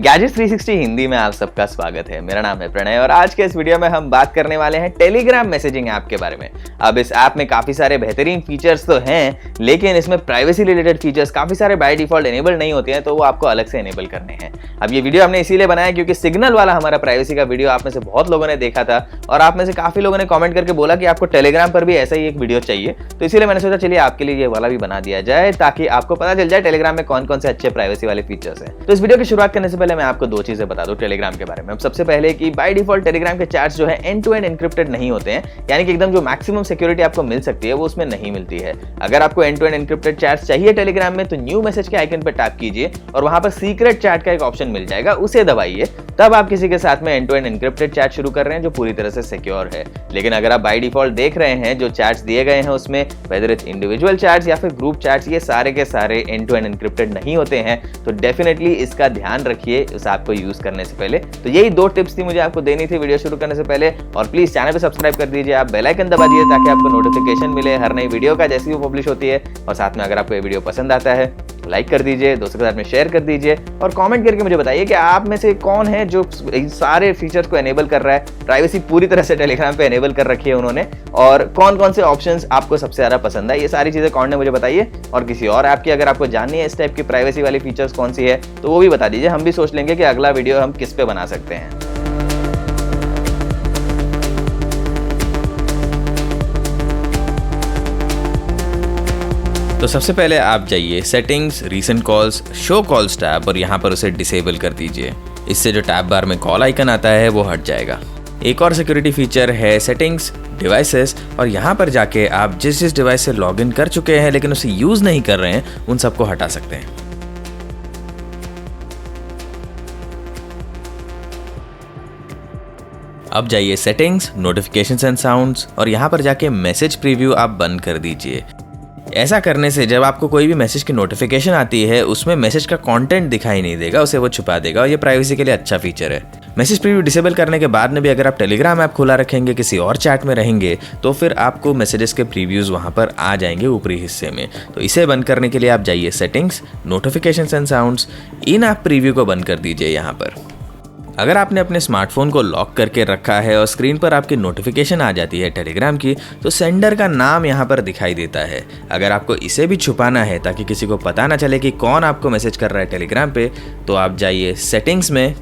Gadgets 360 Hindi में आप सबका स्वागत है। मेरा नाम है प्रणय और आज के इस वीडियो में हम बात करने वाले हैं टेलीग्राम मैसेजिंग ऐप के बारे में। अब इस ऐप में काफी सारे बेहतरीन फीचर्स तो हैं, लेकिन इसमें प्राइवेसी रिलेटेड फीचर्स काफी सारे बाय डिफॉल्ट एनेबल नहीं होते हैं, तो वो आपको अलग से एनेबल करने हैं। अब ये वीडियो हमने इसीलिए बनाया क्योंकि सिग्नल वाला हमारा प्राइवेसी का वीडियो आप में से बहुत लोगों ने देखा था और आप में से काफी लोगों ने कमेंट करके बोला कि आपको टेलीग्राम पर भी ऐसा ही एक वीडियो चाहिए, तो इसीलिए मैंने सोचा चलिए आपके लिए ये वाला भी बना दिया जाए ताकि आपको पता चल जाए टेलीग्राम में कौन कौन से अच्छे प्राइवेसी वाले फीचर्स हैं। तो इस वीडियो की शुरुआत करने से पहले मैं आपको दो चीजें बता दूं टेलीग्राम के बारे में। अब सबसे पहले कि बाय डिफॉल्ट टेलीग्राम के चैट्स जो है एंड टू एंड एन्क्रिप्टेड नहीं होते हैं, यानी कि एकदम जो मैक्सिमम सिक्योरिटी आपको मिल सकती है वो उसमें नहीं मिलती है। अगर आपको end to end encrypted chats चाहिए टेलीग्राम में तो न्यू मैसेज के आइकन पर टैप कीजिए और वहां पर सीक्रेट चैट का एक ऑप्शन मिल जाएगा, उसे दबाइए। तब आप किसी के साथ में end to end encrypted chat शुरू कर रहे हैं जो पूरी तरह से सिक्योर है। लेकिन अगर आप बाय डिफॉल्ट देख रहे हैं जो चैट्स दिए गए हैं उसमें वेदर इट्स इंडिविजुअल चैट्स या फिर ग्रुप चैट्स, ये सारे के सारे एंड टू एंड एन्क्रिप्टेड नहीं होते हैं, तो डेफिनेटली इसका ध्यान रखिए उस ऐप को यूज करने से पहले। तो यही दो टिप्स थी मुझे आपको देनी थी वीडियो शुरू करने से पहले। और प्लीज चैनल पे सब्सक्राइब कर दीजिए, आप बेल आइकन दबा दीजिए ताकि आपको नोटिफिकेशन मिले हर नई वीडियो का जैसी वो पब्लिश होती है। और साथ में अगर आपको ये वीडियो पसंद आता है लाइक कर दीजिए, दोस्तों के साथ में शेयर कर दीजिए और कमेंट करके मुझे बताइए कि आप में से कौन है जो सारे फीचर्स को एनेबल कर रहा है। प्राइवेसी पूरी तरह से टेलीग्राम पे एनेबल कर रखी है उन्होंने, और कौन कौन से ऑप्शंस आपको सबसे ज्यादा पसंद है। ये सारी चीजें कौन है मुझे बताइए। और किसी और ऐप की अगर आपको जाननी है इस टाइप की प्राइवेसी वाली फीचर्स कौन सी है तो वो भी बता दीजिए, हम भी सोच लेंगे कि अगला वीडियो हम किस पे बना सकते हैं। तो सबसे पहले आप जाइए settings, recent calls, show calls tab और यहाँ पर उसे डिसेबल कर दीजिए। इससे जो टैब बार में कॉल आइकन आता है वो हट जाएगा। एक और सिक्योरिटी फीचर है सेटिंग्स, डिवाइसेस, और यहाँ पर जाके आप जिस जिस डिवाइस से लॉगिन कर चुके हैं लेकिन उसे यूज नहीं कर रहे हैं उन सबको हटा सकते हैं। अब जाइए सेटिंग्स, नोटिफिकेशंस एंड साउंड्स और यहाँ पर जाके मैसेज प्रीव्यू आप बंद कर दीजिए। ऐसा करने से जब आपको कोई भी मैसेज की नोटिफिकेशन आती है उसमें मैसेज का कंटेंट दिखाई नहीं देगा, उसे वो छुपा देगा और ये प्राइवेसी के लिए अच्छा फीचर है। मैसेज प्रीव्यू डिसेबल करने के बाद में भी अगर आप टेलीग्राम ऐप खुला रखेंगे, किसी और चैट में रहेंगे, तो फिर आपको मैसेजेस के प्रीव्यूज वहां पर आ जाएंगे ऊपरी हिस्से में। तो इसे बंद करने के लिए आप जाइए settings, notifications and sounds, in app preview को बंद कर दीजिए। यहाँ पर अगर आपने अपने स्मार्टफोन को लॉक करके रखा है और स्क्रीन पर आपकी नोटिफिकेशन आ जाती है टेलीग्राम की, तो सेंडर का नाम यहाँ पर दिखाई देता है। अगर आपको इसे भी छुपाना है ताकि किसी को पता ना चले कि कौन आपको मैसेज कर रहा है टेलीग्राम पे, तो आप जाइए सेटिंग्स में,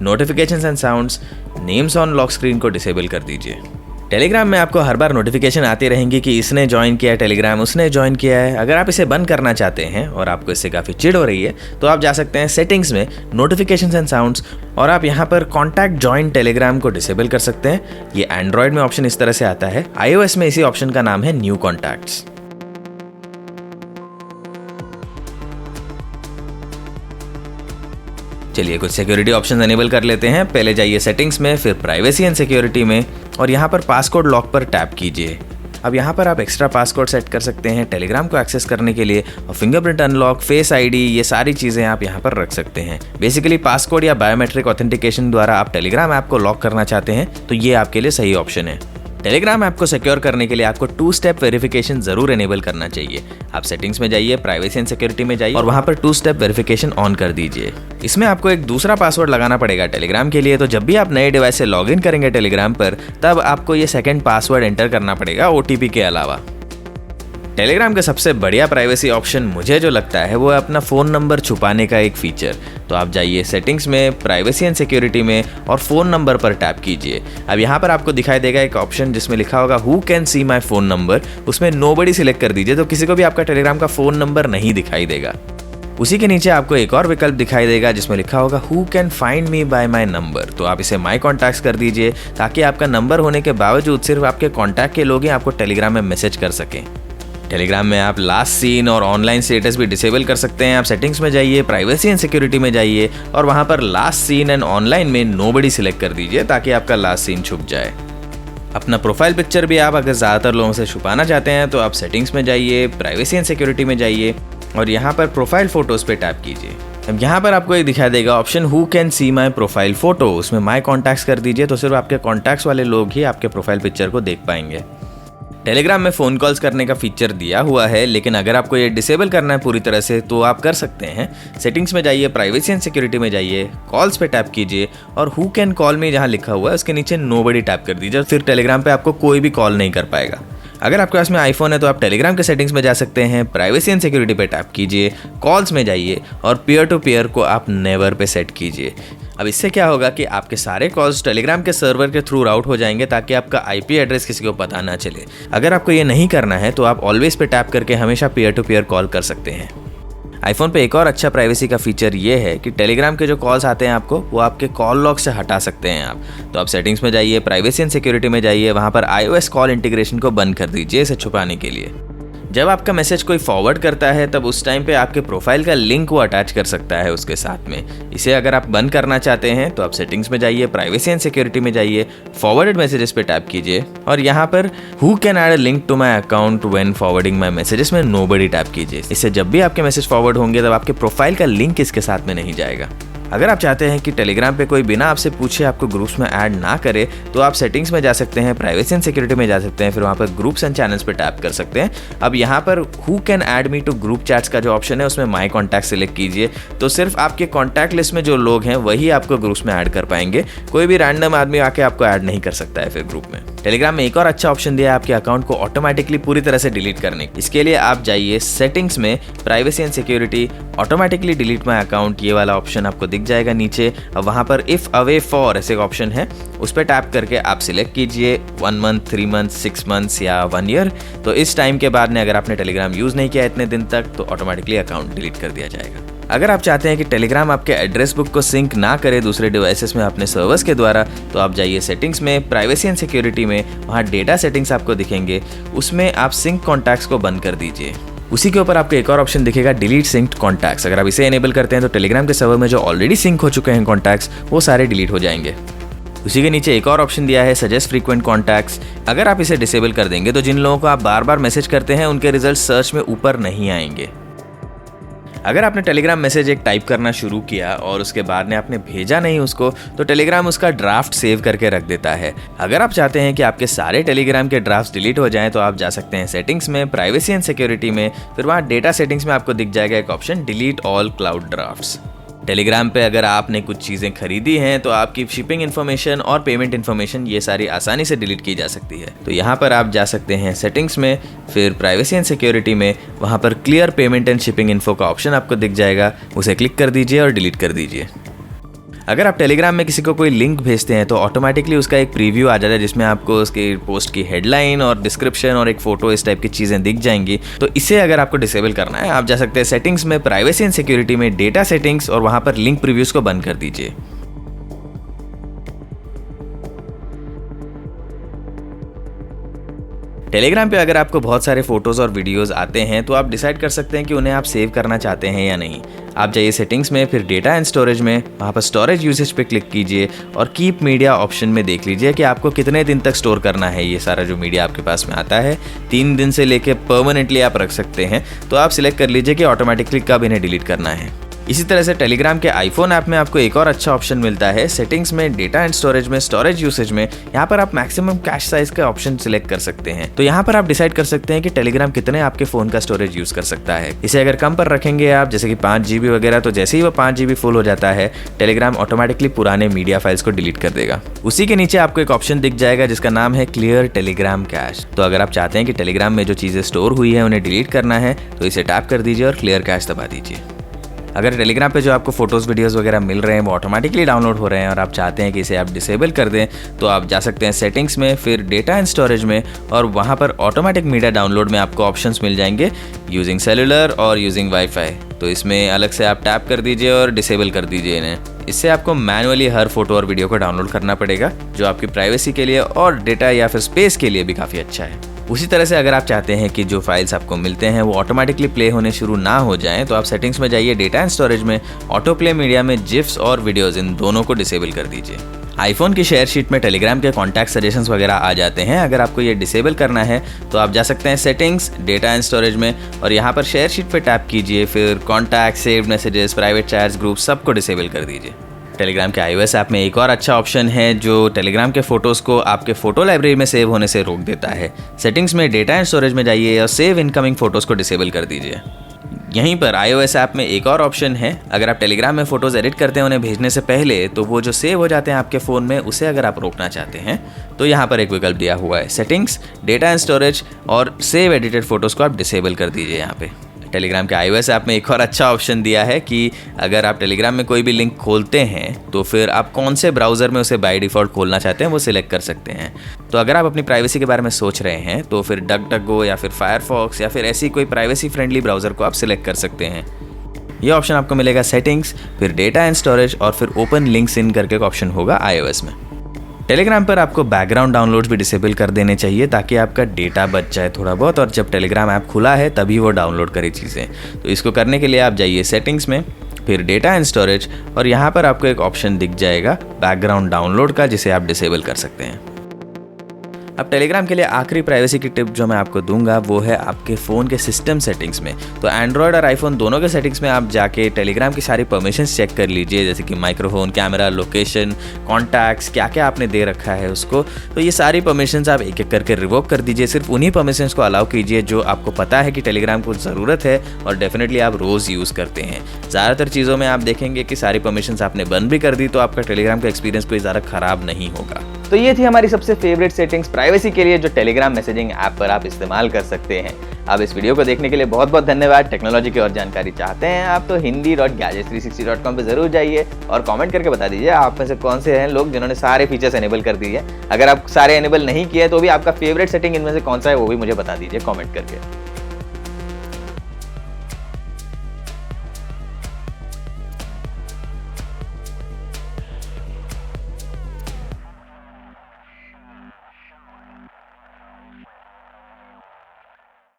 notifications and sounds, names on lock screen को डिसेबल कर दीजिए। टेलीग्राम में आपको हर बार नोटिफिकेशन आती रहेंगी कि इसने ज्वाइन किया है टेलीग्राम, उसने ज्वाइन किया है। अगर आप इसे बंद करना चाहते हैं और आपको इससे काफ़ी चिढ़ हो रही है तो आप जा सकते हैं सेटिंग्स में, नोटिफिकेशंस एंड साउंड्स, और आप यहाँ पर कॉन्टैक्ट ज्वाइन टेलीग्राम को डिसेबल कर सकते हैं। ये एंड्रॉयड में ऑप्शन इस तरह से आता है, iOS में इसी ऑप्शन का नाम है न्यू कॉन्टैक्ट्स। चलिए कुछ सिक्योरिटी ऑप्शंस एनेबल कर लेते हैं। पहले जाइए सेटिंग्स में, फिर प्राइवेसी एंड सिक्योरिटी में और यहाँ पर पासकोड लॉक पर टैप कीजिए। अब यहाँ पर आप एक्स्ट्रा पासकोड सेट कर सकते हैं टेलीग्राम को एक्सेस करने के लिए, और फिंगरप्रिंट अनलॉक, फेस आईडी, ये सारी चीज़ें आप यहाँ पर रख सकते हैं। बेसिकली पासकोड या बायोमेट्रिक ऑथेंटिकेशन द्वारा आप टेलीग्राम ऐप को लॉक करना चाहते हैं तो ये आपके लिए सही ऑप्शन है। टेलीग्राम ऐप को सिक्योर करने के लिए आपको 2 स्टेप वेरिफिकेशन जरूर एनेबल करना चाहिए। आप सेटिंग्स में जाइए, प्राइवेसी एंड सिक्योरिटी में जाइए और वहां पर 2 स्टेप वेरिफिकेशन ऑन कर दीजिए। इसमें आपको एक दूसरा पासवर्ड लगाना पड़ेगा टेलीग्राम के लिए, तो जब भी आप नए डिवाइस से लॉगिन करेंगे टेलीग्राम पर तब आपको ये सेकंड पासवर्ड एंटर करना पड़ेगा OTP के अलावा। टेलीग्राम का सबसे बढ़िया प्राइवेसी ऑप्शन मुझे जो लगता है वो है अपना फ़ोन नंबर छुपाने का एक फीचर। तो आप जाइए सेटिंग्स में, प्राइवेसी एंड सिक्योरिटी में और फ़ोन नंबर पर टैप कीजिए। अब यहाँ पर आपको दिखाई देगा एक ऑप्शन जिसमें लिखा होगा who can see my phone number, उसमें नोबडी सिलेक्ट कर दीजिए, तो किसी को भी आपका टेलीग्राम का फ़ोन नंबर नहीं दिखाई देगा। उसी के नीचे आपको एक और विकल्प दिखाई देगा जिसमें लिखा होगा who can find me bye my number, तो आप इसे माई कॉन्टैक्ट्स कर दीजिए ताकि आपका नंबर होने के बावजूद सिर्फ आपके कॉन्टैक्ट के लोग ही आपको टेलीग्राम में मैसेज कर सकें। टेलीग्राम में आप लास्ट सीन और ऑनलाइन स्टेटस भी डिसेबल कर सकते हैं। आप सेटिंग्स में जाइए, प्राइवेसी एंड सिक्योरिटी में जाइए और वहां पर लास्ट सीन एंड ऑनलाइन में नोबडी सिलेक्ट कर दीजिए ताकि आपका लास्ट सीन छुप जाए। अपना प्रोफाइल पिक्चर भी आप अगर ज़्यादातर लोगों से छुपाना चाहते हैं तो आप सेटिंग्स में जाइए, प्राइवेसी एंड सिक्योरिटी में जाइए और यहाँ पर प्रोफाइल फोटोज़ पे टैप कीजिए। अब यहाँ पर आपको एक दिखाई देगा option who can see my profile photo, उसमें माई कॉन्टैक्ट्स कर दीजिए तो सिर्फ आपके कॉन्टैक्ट्स वाले लोग ही आपके प्रोफाइल पिक्चर को देख पाएंगे। टेलीग्राम में फ़ोन कॉल्स करने का फीचर दिया हुआ है, लेकिन अगर आपको ये डिसेबल करना है पूरी तरह से तो आप कर सकते हैं। सेटिंग्स में जाइए, प्राइवेसी एंड सिक्योरिटी में जाइए, कॉल्स पे टैप कीजिए और हु कैन कॉल मी जहाँ लिखा हुआ है उसके नीचे नोबडी टैप कर दीजिए। फिर टेलीग्राम पे आपको कोई भी कॉल नहीं कर पाएगा। अगर आपके पास में आईफोन है तो आप टेलीग्राम के सेटिंग्स में जा सकते हैं, प्राइवेसी एंड सिक्योरिटी पे टैप कीजिए, कॉल्स में जाइए और पीयर टू पीयर को आप नेवर पे सेट कीजिए। अब इससे क्या होगा कि आपके सारे कॉल्स टेलीग्राम के सर्वर के थ्रू राउट हो जाएंगे ताकि आपका आईपी एड्रेस किसी को पता ना चले। अगर आपको ये नहीं करना है तो आप ऑलवेज पे टैप करके हमेशा पीयर टू पीयर कॉल कर सकते हैं। आईफोन पे एक और अच्छा प्राइवेसी का फीचर ये है कि टेलीग्राम के जो कॉल्स आते हैं आपको वो आपके कॉल लॉग से हटा सकते हैं आप। तो आप सेटिंग्स में जाइए, प्राइवेसी एंड सिक्योरिटी में जाइए, वहाँ पर iOS कॉल इंटीग्रेशन को बंद कर दीजिए इसे छुपाने के लिए। जब आपका मैसेज कोई फॉरवर्ड करता है तब उस टाइम पे आपके प्रोफाइल का लिंक वो अटैच कर सकता है उसके साथ में। इसे अगर आप बंद करना चाहते हैं तो आप सेटिंग्स में जाइए, प्राइवेसी एंड सिक्योरिटी में जाइए, फॉरवर्डेड मैसेजेस पे टैप कीजिए और यहाँ पर who can add a link to my account when forwarding my messages में नोबडी टैप कीजिए। इससे जब भी आपके मैसेज फॉरवर्ड होंगे तब आपके प्रोफाइल का लिंक इसके साथ में नहीं जाएगा। अगर आप चाहते हैं कि टेलीग्राम पे कोई बिना आपसे पूछे आपको ग्रुप्स में ऐड ना करे तो आप सेटिंग्स में जा सकते हैं, प्राइवेसी एंड सिक्योरिटी में जा सकते हैं, फिर वहाँ पर ग्रुप्स एंड चैनल्स पे टैप कर सकते हैं। अब यहाँ पर who can add me to group chats का जो ऑप्शन है उसमें माई कॉन्टैक्ट सेलेक्ट कीजिए। तो सिर्फ आपके कॉन्टैक्ट लिस्ट में जो लोग हैं वही आपको ग्रुप्स में ऐड कर पाएंगे, कोई भी रैंडम आदमी आके आपको ऐड नहीं कर सकता है फिर ग्रुप में। टेलीग्राम में एक और अच्छा ऑप्शन दिया है आपके अकाउंट को ऑटोमेटिकली पूरी तरह से डिलीट करने। इसके लिए आप जाइए सेटिंग्स में, privacy and security, automatically delete my account, ये वाला ऑप्शन आपको दिख जाएगा नीचे। अब वहाँ पर इफ अवे फॉर ऐसे ऑप्शन है, उस पर टैप करके आप सिलेक्ट कीजिए 1 मंथ, 3 मंथ, 6 मंथ्स या 1 ईयर। तो इस टाइम के बाद में अगर आपने टेलीग्राम यूज़ नहीं किया इतने दिन तक तो ऑटोमेटिकली अकाउंट डिलीट कर दिया जाएगा। अगर आप चाहते हैं कि टेलीग्राम आपके एड्रेस बुक को सिंक ना करे दूसरे डिवाइसेस में अपने सर्वर्स के द्वारा तो आप जाइए सेटिंग्स में, प्राइवेसी एंड सिक्योरिटी में, वहाँ डेटा सेटिंग्स आपको दिखेंगे, उसमें आप सिंक कॉन्टैक्ट्स को बंद कर दीजिए। उसी के ऊपर आपको एक और ऑप्शन दिखेगा डिलीट सिंक्ड कॉन्टैक्ट्स। अगर आप इसे एनेबल करते हैं तो टेलीग्राम के सर्वर में जो ऑलरेडी सिंक हो चुके हैं कॉन्टैक्ट्स वो सारे डिलीट हो जाएंगे। उसी के नीचे एक और ऑप्शन दिया है सजेस्ट फ्रीक्वेंट कॉन्टैक्ट्स। अगर आप इसे डिसेबल कर देंगे तो जिन लोगों को आप बार बार मैसेज करते हैं उनके रिजल्ट सर्च में ऊपर नहीं आएंगे। अगर आपने टेलीग्राम मैसेज एक टाइप करना शुरू किया और उसके बाद में आपने भेजा नहीं उसको तो टेलीग्राम उसका ड्राफ्ट सेव करके रख देता है। अगर आप चाहते हैं कि आपके सारे टेलीग्राम के ड्राफ्ट्स डिलीट हो जाएं तो आप जा सकते हैं सेटिंग्स में, प्राइवेसी एंड सिक्योरिटी में, फिर वहाँ डेटा सेटिंग्स में आपको दिख जाएगा एक option delete all cloud drafts. Telegram पे अगर आपने कुछ चीज़ें खरीदी हैं तो आपकी शिपिंग इन्फॉर्मेशन और पेमेंट इन्फॉर्मेशन ये सारी आसानी से डिलीट की जा सकती है। तो यहाँ पर आप जा सकते हैं सेटिंग्स में, फिर प्राइवेसी एंड सिक्योरिटी में, वहाँ पर clear payment and shipping info का ऑप्शन आपको दिख जाएगा, उसे क्लिक कर दीजिए और डिलीट कर दीजिए। अगर आप टेलीग्राम में किसी को कोई लिंक भेजते हैं तो ऑटोमेटिकली उसका एक प्रीव्यू आ जाता है जिसमें आपको उसकी पोस्ट की हेडलाइन और डिस्क्रिप्शन और एक फोटो इस टाइप की चीज़ें दिख जाएंगी। तो इसे अगर आपको डिसेबल करना है आप जा सकते हैं सेटिंग्स में, प्राइवेसी एंड सिक्योरिटी में, डेटा सेटिंग्स और वहाँ पर लिंक प्रीव्यूज को बंद कर दीजिए। टेलीग्राम पे अगर आपको बहुत सारे फोटोज़ और वीडियोज़ आते हैं तो आप डिसाइड कर सकते हैं कि उन्हें आप सेव करना चाहते हैं या नहीं। आप जाइए सेटिंग्स में, फिर डेटा एंड स्टोरेज में, वहाँ पर स्टोरेज यूसेज पे क्लिक कीजिए और कीप मीडिया ऑप्शन में देख लीजिए कि आपको कितने दिन तक स्टोर करना है ये सारा जो मीडिया आपके पास में आता है। 3 दिन से लेके परमानेंटली आप रख सकते हैं, तो आप सिलेक्ट कर लीजिए कि ऑटोमेटिकली कब इन्हें डिलीट करना है। इसी तरह से टेलीग्राम के आईफोन ऐप में आपको एक और अच्छा ऑप्शन मिलता है सेटिंग्स में, डेटा एंड स्टोरेज में, स्टोरेज यूसेज में। यहाँ पर आप मैक्सिमम कैश साइज का ऑप्शन सिलेक्ट कर सकते हैं। तो यहाँ पर आप डिसाइड कर सकते हैं कि टेलीग्राम कितने आपके फोन का स्टोरेज यूज कर सकता है। इसे अगर कम पर रखेंगे आप, जैसे कि 5 GB वगैरह, तो जैसे ही वो 5 GB फुल हो जाता है टेलीग्राम ऑटोमेटिकली पुराने मीडिया फाइल्स को डिलीट कर देगा। उसी के नीचे आपको एक ऑप्शन दिख जाएगा जिसका नाम है क्लियर टेलीग्राम कैश। तो अगर आप चाहते हैं कि टेलीग्राम में जो चीजें स्टोर हुई है उन्हें डिलीट करना है तो इसे टैप कर दीजिए और क्लियर कैश दबा दीजिए। अगर टेलीग्राम पे जो आपको फोटोज़ वीडियोज़ वगैरह मिल रहे हैं वो ऑटोमेटिकली डाउनलोड हो रहे हैं और आप चाहते हैं कि इसे आप डिसेबल कर दें तो आप जा सकते हैं सेटिंग्स में, फिर डेटा एंड स्टोरेज में और वहाँ पर ऑटोमेटिक मीडिया डाउनलोड में आपको ऑप्शंस मिल जाएंगे यूजिंग सेलुलर और यूजिंग वाईफाई। तो इसमें अलग से आप टैप कर दीजिए और डिसेबल कर दीजिए इन्हें। इससे आपको मैनुअली हर फोटो और वीडियो को डाउनलोड करना पड़ेगा जो आपकी प्राइवेसी के लिए और डेटा या फिर स्पेस के लिए भी काफ़ी अच्छा है। उसी तरह से अगर आप चाहते हैं कि जो फाइल्स आपको मिलते हैं वो ऑटोमेटिकली प्ले होने शुरू ना हो जाएं तो आप सेटिंग्स में जाइए, डेटा एंड स्टोरेज में, ऑटो प्ले मीडिया में जिफ्स और वीडियोस, इन दोनों को डिसेबल कर दीजिए। आईफोन की शेयर शीट में टेलीग्राम के कॉन्टैक्ट सजेशंस वगैरह आ जाते हैं। अगर आपको ये डिसेबल करना है तो आप जा सकते हैं सेटिंग्स, डेटा एंड स्टोरेज में और यहाँ पर शेयर शीट पे टैप कीजिए, फिर contact, saved messages, private chats, group सबको डिसेबल कर दीजिए। टेलीग्राम के iOS ऐप में एक और अच्छा ऑप्शन है जो टेलीग्राम के फ़ोटोज़ को आपके फ़ोटो लाइब्रेरी में सेव होने से रोक देता है। सेटिंग्स में डेटा एंड स्टोरेज में जाइए और सेव इनकमिंग फ़ोटोज़ को डिसेबल कर दीजिए। यहीं पर iOS ऐप में एक और ऑप्शन है, अगर आप टेलीग्राम में फ़ोटोज़ एडिट करते हैं उन्हें भेजने से पहले, तो वो जो सेव हो जाते हैं आपके फ़ोन में, उसे अगर आप रोकना चाहते हैं तो यहाँ पर एक विकल्प दिया हुआ है। सेटिंग्स, डेटा एंड स्टोरेज और सेव एडिटेड फ़ोटोज़ को आप डिसेबल कर दीजिए। यहाँ पे टेलीग्राम के iOS ऐप में एक और अच्छा ऑप्शन दिया है कि अगर आप टेलीग्राम में कोई भी लिंक खोलते हैं तो फिर आप कौन से ब्राउज़र में उसे बाय डिफ़ॉल्ट खोलना चाहते हैं वो सिलेक्ट कर सकते हैं। तो अगर आप अपनी प्राइवेसी के बारे में सोच रहे हैं तो फिर डकडकगो या फिर फायरफॉक्स या फिर ऐसी कोई प्राइवेसी फ्रेंडली ब्राउज़र को आप सिलेक्ट कर सकते हैं। ये ऑप्शन आपको मिलेगा सेटिंग्स, फिर डेटा एंड स्टोरेज और फिर ओपन लिंक्स इन करके एक ऑप्शन होगा iOS में। टेलीग्राम पर आपको बैकग्राउंड डाउनलोड्स भी डिसेबल कर देने चाहिए ताकि आपका डेटा बच जाए थोड़ा बहुत, और जब टेलीग्राम ऐप खुला है तभी वो डाउनलोड करे चीज़ें। तो इसको करने के लिए आप जाइए सेटिंग्स में, फिर डेटा एंड स्टोरेज, और यहाँ पर आपको एक ऑप्शन दिख जाएगा बैकग्राउंड डाउनलोड का, जिसे आप डिसेबल कर सकते हैं। अब टेलीग्राम के लिए आखिरी प्राइवेसी की टिप जो मैं आपको दूंगा वो है आपके फ़ोन के सिस्टम सेटिंग्स में। तो एंड्रॉयड और आईफोन दोनों के सेटिंग्स में आप जाके टेलीग्राम की सारी परमिशंस चेक कर लीजिए, जैसे कि माइक्रोफोन, कैमरा, लोकेशन, कॉन्टैक्ट्स, क्या क्या आपने दे रखा है उसको। तो ये सारी परमिशंस आप एक एक करके रिवोक कर दीजिए, सिर्फ उन्हीं परमिशंस को अलाउ कीजिए जो आपको पता है कि टेलीग्राम को ज़रूरत है और डेफिनेटली आप रोज़ यूज़ करते हैं। ज़्यादातर चीज़ों में आप देखेंगे कि सारी परमिशंस आपने बंद भी कर दी, तो आपका टेलीग्राम का एक्सपीरियंस कोई ज़्यादा ख़राब नहीं होगा। तो ये थी हमारी सबसे फेवरेट सेटिंग्स प्राइवेसी के लिए जो टेलीग्राम मैसेजिंग ऐप पर आप इस्तेमाल कर सकते हैं। अब इस वीडियो को देखने के लिए बहुत बहुत धन्यवाद। टेक्नोलॉजी की और जानकारी चाहते हैं आप तो hindi.gadgets360.com पे जरूर जाइए और कमेंट करके बता दीजिए आप में से कौन से हैं लोग जिन्होंने सारे फीचर्स एनेबल कर दिए। अगर आप सारे एनेबल नहीं किए तो भी आपका फेवरेट सेटिंग इनमें से कौन सा है वो भी मुझे बता दीजिए कमेंट करके।